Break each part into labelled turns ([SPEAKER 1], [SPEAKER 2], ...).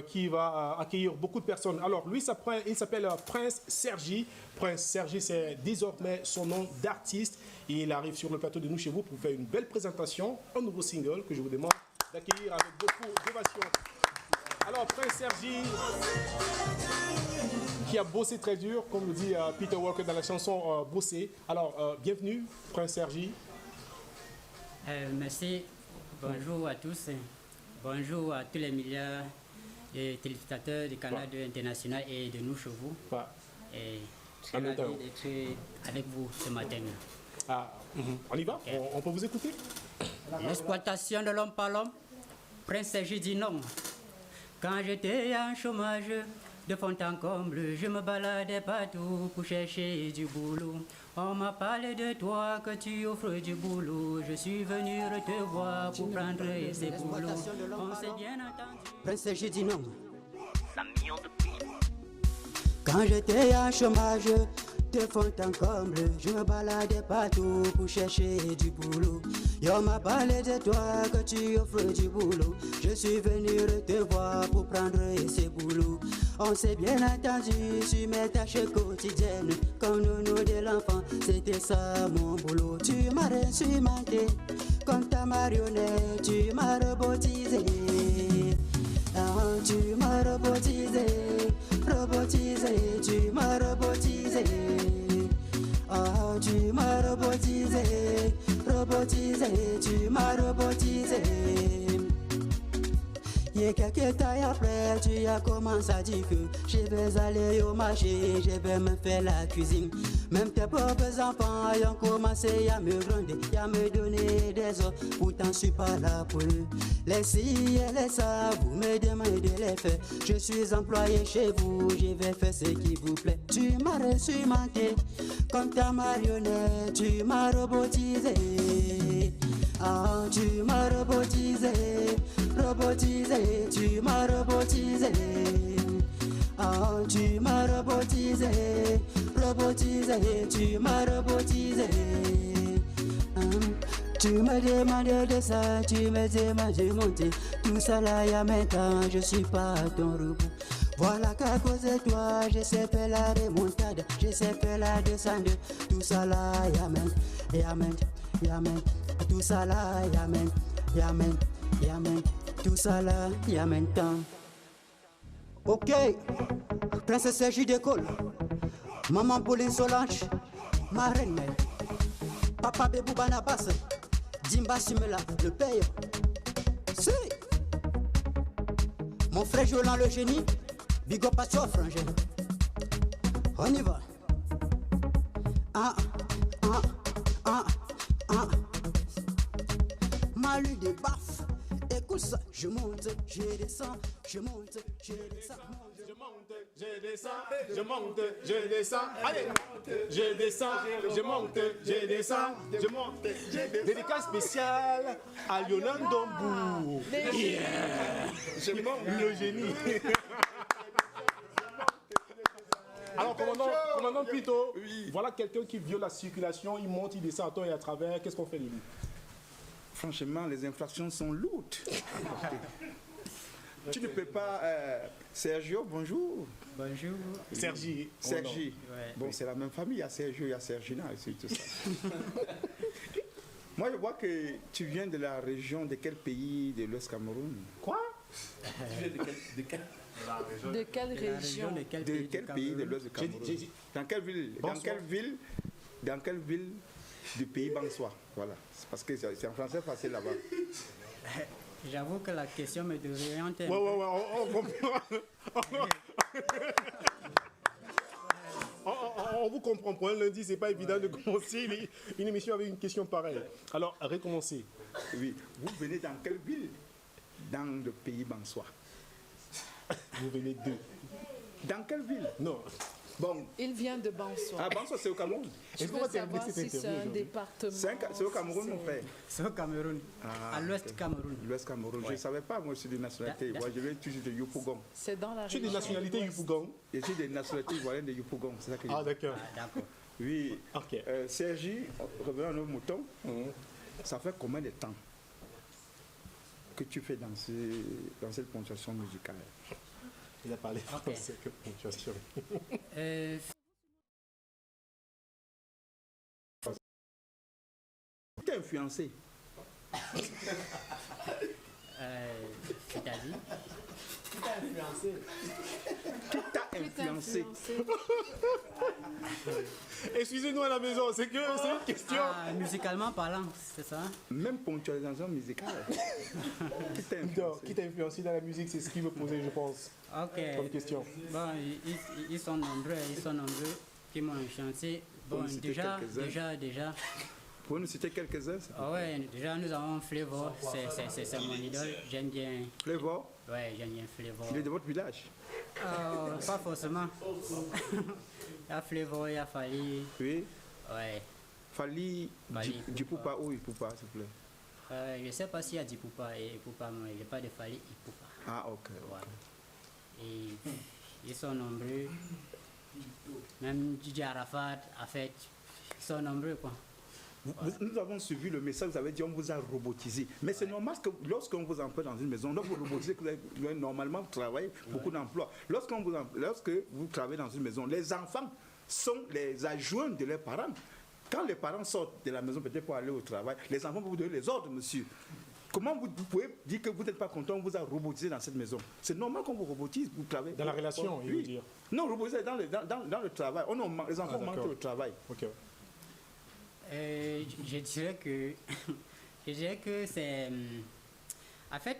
[SPEAKER 1] qui va accueillir beaucoup de personnes. Alors, lui, il s'appelle Prince Sergi. Prince Sergi, c'est désormais son nom d'artiste. Et il arrive sur le plateau de Nous Chez Vous pour faire une belle présentation, un nouveau single que je vous demande d'accueillir avec beaucoup d'ovation. Alors, Prince Sergi, qui a bossé très dur, comme le dit Peter Walker dans la chanson Bosser. Alors, bienvenue, Prince Sergi.
[SPEAKER 2] Merci. Bonjour à tous. Bonjour à tous les milliards de téléspectateurs du Canal 2 International et de Nous Chez Vous. Et très ravi d'être avec vous ce matin.
[SPEAKER 1] On y va? Okay. On peut vous écouter?
[SPEAKER 2] L'exploitation de l'homme par l'homme, Prince Sergi dit non. Quand j'étais en chômage, de fond en comble, je me baladais partout pour chercher du boulot. On m'a parlé de toi, que tu offres du boulot. Je suis venu te voir pour prendre ces boulots. On s'est bien entendu.
[SPEAKER 3] Prince Sergi dit non. Quand j'étais en chômage, de fond en comble, je me baladais partout pour chercher du boulot. Et on m'a parlé de toi, que tu offres du boulot. Je suis venu te voir pour prendre ces boulots. On s'est bien entendu sur mes tâches quotidiennes. Comme nounou de l'enfant, c'était ça mon boulot. Tu m'as instrumenté comme ta marionnette. Tu m'as robotisé. Tu m'as robotisé, robotisé. Tu m'as robotisé. Tu m'as robotisé, robotisé. Tu m'as robotisé. Et quelques temps après, tu as commencé à dire que je vais aller au marché, je vais me faire la cuisine. Même tes propres enfants ont commencé à me gronder, à me donner des ordres. Pourtant, je suis pas là pour eux. Les si et les ça, vous me demandez de les faire. Je suis employé chez vous, je vais faire ce qui vous plaît. Tu m'as reçu manqué comme ta marionnette, tu m'as robotisé. Tu m'as robotisé, robotisé, tu m'as robotisé. Tu m'as robotisé, robotisé, tu m'as robotisé. Tu me demandais de ça, tu me demandes de monter. Tout ça là, y'a maintenant, je suis pas ton robot. Voilà qu'à cause de toi, je sais faire la remontade, je sais faire la descente. Tout ça là, yamen. Tout ça là, yamen. Tout ça là, yamen temps. Ok, Prince Sergi d'école, maman Pauline Solange, ma reine, papa Bébou Banabas, Dimba Simela, le père. Si, mon frère Jolan le génie, big up à toi frangin. On y va. Malu des baffes, écoute ça, je monte, je descends, je monte, je descends.
[SPEAKER 1] Je monte, je descends, je monte, je descends. Allez, je descends, je monte, je descends, je monte. Dédicace spéciale à Lionel Dombourg. Yeah. Je monte, le génie. Alors, commandant Pito, oui. Voilà quelqu'un qui viole la circulation, il monte, il descend à temps et à travers. Qu'est-ce qu'on fait de lui?
[SPEAKER 4] Franchement, les infractions sont lourdes. Tu ne peux pas... Sergio, bonjour.
[SPEAKER 2] Bonjour.
[SPEAKER 1] Sergi.
[SPEAKER 4] Sergi.
[SPEAKER 2] Ouais.
[SPEAKER 4] Bon, c'est la même famille, il y a Sergio, il y a Sergina, et c'est tout ça. Moi, je vois que tu viens de la région de quel pays de l'Ouest Cameroun?
[SPEAKER 1] Quoi?
[SPEAKER 5] Tu viens de quelle région?
[SPEAKER 6] De quelle région?
[SPEAKER 4] De quel pays de l'Ouest Cameroun? Dans quelle ville? Dans quelle ville du pays Bansoa? Voilà. C'est parce que c'est en français facile là-bas.
[SPEAKER 2] J'avoue que la question me désoriente.
[SPEAKER 1] Ouais, on comprend. On vous comprend. Pour un lundi, c'est pas évident de commencer une émission avec une question pareille. Alors, recommencez.
[SPEAKER 4] Oui. Vous venez dans quelle ville? Dans le pays Bansoa.
[SPEAKER 1] Vous venez d'eux.
[SPEAKER 4] Dans quelle ville?
[SPEAKER 1] Non.
[SPEAKER 4] Bon.
[SPEAKER 6] Il vient de Bansoa.
[SPEAKER 4] Ah, Bansoa, c'est au Cameroun.
[SPEAKER 6] Je veux savoir si c'est un département.
[SPEAKER 4] C'est au Cameroun, mon frère.
[SPEAKER 2] C'est au Cameroun, à l'ouest Cameroun.
[SPEAKER 4] L'ouest Cameroun. Ouais. Je ne savais pas, moi, je suis de nationalité. Moi, je viens toujours de Yopougon.
[SPEAKER 6] C'est dans la région.
[SPEAKER 1] Tu es de nationalité Yopougon?
[SPEAKER 4] Je suis de nationalité ivoirienne de Yopougon. C'est ça que
[SPEAKER 1] Ah, d'accord.
[SPEAKER 4] Oui.
[SPEAKER 1] Ok.
[SPEAKER 4] Sergi, revenons à nos moutons. Ça fait combien de temps que tu fais dans cette ponctuation musicale?
[SPEAKER 1] Il a parlé français que ponctuation.
[SPEAKER 4] Qui t'a influencé?
[SPEAKER 2] C'est-à-dire?
[SPEAKER 1] Qui t'a influencé?
[SPEAKER 4] Qui t'a influencé?
[SPEAKER 1] Excusez-nous à la maison, c'est une question.
[SPEAKER 2] Musicalement parlant, c'est ça?
[SPEAKER 4] Même ponctualisation musicale.
[SPEAKER 1] Qui t'a influencé dans la musique, c'est ce qu'il veut poser, je pense.
[SPEAKER 2] Ok.
[SPEAKER 1] Comme question.
[SPEAKER 2] Bon, ils sont nombreux qui m'ont influencé. Bon, déjà.
[SPEAKER 4] Pour nous citer quelques-uns?
[SPEAKER 2] Ouais, déjà nous avons Flavor, c'est mon idole, j'aime bien.
[SPEAKER 4] Flavor?
[SPEAKER 2] Ouais, j'aime bien Flavor.
[SPEAKER 4] Il est de votre village?
[SPEAKER 2] Pas forcément. Il y a Flavor, il y a Fali.
[SPEAKER 4] Oui.
[SPEAKER 2] Ouais.
[SPEAKER 4] Fali, Dipoupa, où Ipoupa, s'il vous plaît?
[SPEAKER 2] Je ne sais pas s'il y a Dipoupa et Ipoupa, mais il n'y a pas de Fali Ipoupa.
[SPEAKER 4] Ah, ok.
[SPEAKER 2] Voilà. Et ils sont nombreux. Même DJ Arafat, en fait, ils sont nombreux, quoi.
[SPEAKER 4] Nous avons suivi le message, vous avez dit on vous a robotisé. Mais c'est normal que lorsqu'on vous emploie dans une maison, lorsque vous robotisez, que vous avez normalement travaillé beaucoup d'emplois. Lorsque vous travaillez dans une maison, les enfants sont les adjoints de leurs parents. Quand les parents sortent de la maison peut-être pour aller au travail, les enfants vont vous donner les ordres, monsieur. Comment vous pouvez dire que vous n'êtes pas content, on vous a robotisé dans cette maison? C'est normal qu'on vous robotise, vous travaillez.
[SPEAKER 1] Dans la relation, il veut dire.
[SPEAKER 4] Non, robotisé dans le travail. Les enfants manquent le travail.
[SPEAKER 1] Ok.
[SPEAKER 2] Je dirais que c'est... En fait,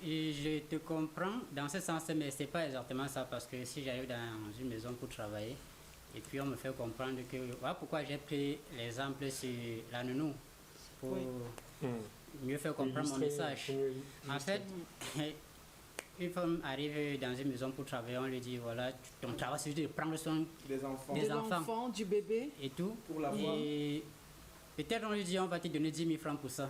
[SPEAKER 2] je te comprends dans ce sens, mais ce n'est pas exactement ça, parce que si j'arrive dans une maison pour travailler, et puis on me fait comprendre que... Voilà pourquoi j'ai pris l'exemple sur la nounou, pour mieux faire comprendre mon message. En fait, une femme arrive dans une maison pour travailler, on lui dit, voilà, ton travail c'est de prendre soin des enfants,
[SPEAKER 6] du bébé.
[SPEAKER 2] Et tout.
[SPEAKER 5] Pour l'avoir.
[SPEAKER 2] Et peut-être on lui dit, on va te donner 10 000 francs pour ça.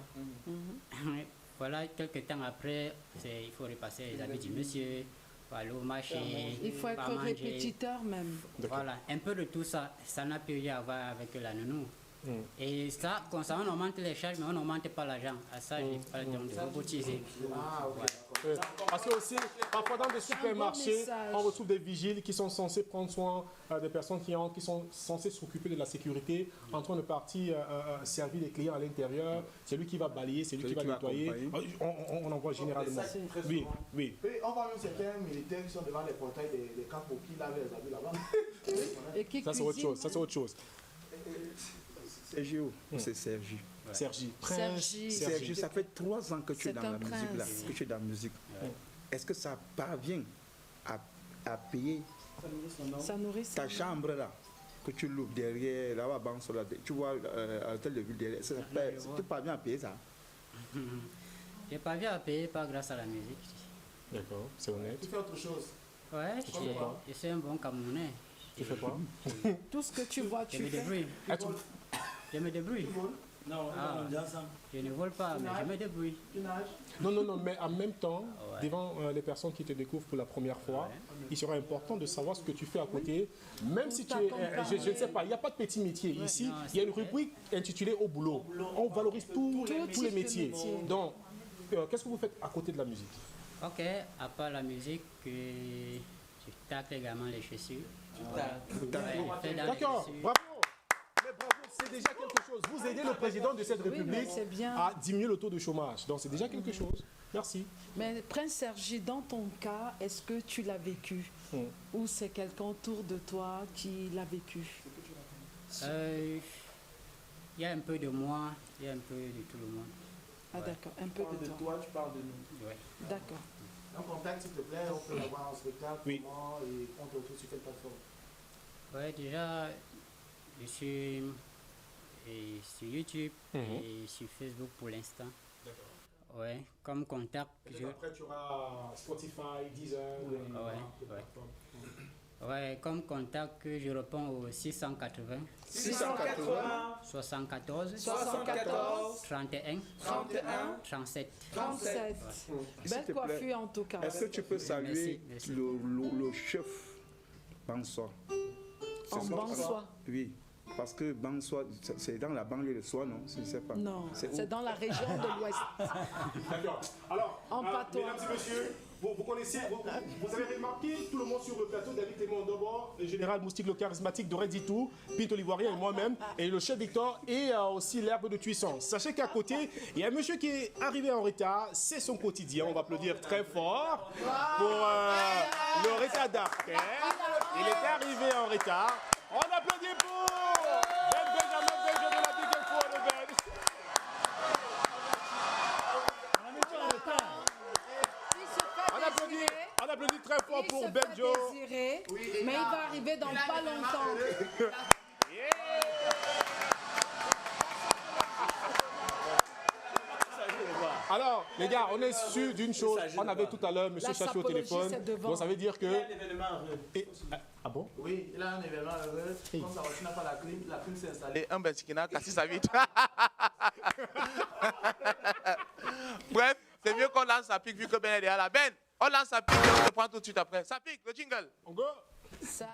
[SPEAKER 2] Voilà, quelques temps après, il faut repasser les habits du monsieur, pour aller au marché.
[SPEAKER 6] Il faut être répétiteur même.
[SPEAKER 2] Voilà, un peu de tout ça, ça n'a plus rien à voir avec la nounou. Et ça, quand ça, on augmente les charges, mais on n'augmente pas l'argent. À ça, j'ai pas le temps de robotiser.
[SPEAKER 1] Parce que aussi, parfois dans des supermarchés, on retrouve des vigiles qui sont censés prendre soin des personnes qui sont censées s'occuper de la sécurité, en train de partir servir les clients à l'intérieur. C'est lui qui va balayer, c'est lui qui va nettoyer. On en voit généralement. Oui, oui.
[SPEAKER 7] On voit même certains militaires qui sont devant les portails des camps pour qui lavent les habits là-bas.
[SPEAKER 1] Ça, c'est autre chose. Ça, c'est autre chose.
[SPEAKER 4] Sergi, c'est Sergi.
[SPEAKER 6] Sergi,
[SPEAKER 4] ça fait 3 ans que tu es dans la musique là, que tu es dans la musique. Est-ce que ça parvient à payer ta chambre là que tu loues derrière là-bas, là, tu vois à l'hôtel de ville derrière, tu parviens à payer ça?
[SPEAKER 2] Je parviens à payer pas grâce à la musique.
[SPEAKER 1] D'accord, c'est honnête.
[SPEAKER 7] Tu fais autre chose?
[SPEAKER 2] Ouais, je suis un bon Camerounais.
[SPEAKER 1] Tu fais quoi?
[SPEAKER 6] Tout ce que tu vois, tu fais.
[SPEAKER 2] Je me débrouille.
[SPEAKER 5] Non,
[SPEAKER 2] je ne vole pas, mais je me débrouille.
[SPEAKER 1] Non, mais en même temps, devant les personnes qui te découvrent pour la première fois, il sera important de savoir ce que tu fais à côté, même si tu es, je ne sais pas, il n'y a pas de petit métier. Ici, il y a une rubrique intitulée Au boulot. On valorise tous les métiers. Donc, qu'est-ce que vous faites à côté de la musique?
[SPEAKER 2] Ok, à part la musique, je tacle également les chaussures.
[SPEAKER 1] D'accord, bravo. Mais bravo, c'est déjà quelque chose. Vous aidez le président de cette République à diminuer le taux de chômage. Donc c'est déjà quelque chose. Merci.
[SPEAKER 6] Mais Prince Sergi, dans ton cas, est-ce que tu l'as vécu? Ou c'est quelqu'un autour de toi qui l'a vécu?
[SPEAKER 2] Il y a un peu de moi, il y a un peu de tout le monde.
[SPEAKER 6] Ah d'accord, un peu de toi.
[SPEAKER 7] Tu parles de nous.
[SPEAKER 2] Ouais.
[SPEAKER 6] D'accord.
[SPEAKER 7] En contact, s'il te plaît, on peut l'avoir en spectacle.
[SPEAKER 1] Oui.
[SPEAKER 7] Comment, et on te retrouve sur quelle plateforme?
[SPEAKER 2] Ouais, déjà, je suis sur YouTube et sur Facebook pour l'instant.
[SPEAKER 1] D'accord.
[SPEAKER 2] Ouais, comme contact.
[SPEAKER 1] Après, tu auras Spotify, Deezer.
[SPEAKER 2] Ouais, comme contact, je réponds au 680 74 31 37.
[SPEAKER 6] Belle coiffure en tout cas.
[SPEAKER 4] Est-ce que tu peux saluer le chef Bansoir?
[SPEAKER 6] En Bansoir?
[SPEAKER 4] Oui. Parce que c'est dans la banlieue de Soie, non? Je ne sais pas.
[SPEAKER 6] Non,
[SPEAKER 4] C'est où?
[SPEAKER 6] c'est dans la région de l'Ouest.
[SPEAKER 1] D'accord. Alors,
[SPEAKER 6] En patois.
[SPEAKER 1] mesdames et messieurs, vous connaissez, vous avez remarqué tout le monde sur le plateau, David Clément d'abord, le général Moustique, le charismatique de Reditou, Pinto l'Ivoirien et moi-même, et le chef Victor, et aussi l'herbe de Tuisson. Sachez qu'à côté, il y a un monsieur qui est arrivé en retard, c'est son quotidien, on va applaudir très fort pour le retard d'affaires. Il est arrivé en retard. On applaudit pour Benjamin Benjamin de la Big Info de Ben. On applaudit très fort pour Benjo.
[SPEAKER 6] Mais il va arriver dans pas longtemps.
[SPEAKER 1] Alors, les gars, on est sûr d'une chose. On avait tout à l'heure M.
[SPEAKER 6] La
[SPEAKER 1] Chachi au
[SPEAKER 6] sapologie,
[SPEAKER 1] téléphone.
[SPEAKER 6] c'est devant.
[SPEAKER 1] Donc, ça veut dire que.
[SPEAKER 5] Il y a un événement heureux.
[SPEAKER 1] Ah bon?
[SPEAKER 7] Oui, il a un événement heureux. Comme ça, tu n'as pas la clim s'est installée.
[SPEAKER 8] Et un Bensikina casse sa vitre. Bref, c'est mieux qu'on lance sa pique vu que Ben est derrière la Ben. On lance sa pique et on se prend tout de suite après. Ça pique, le jingle.
[SPEAKER 1] On go.
[SPEAKER 6] Ça.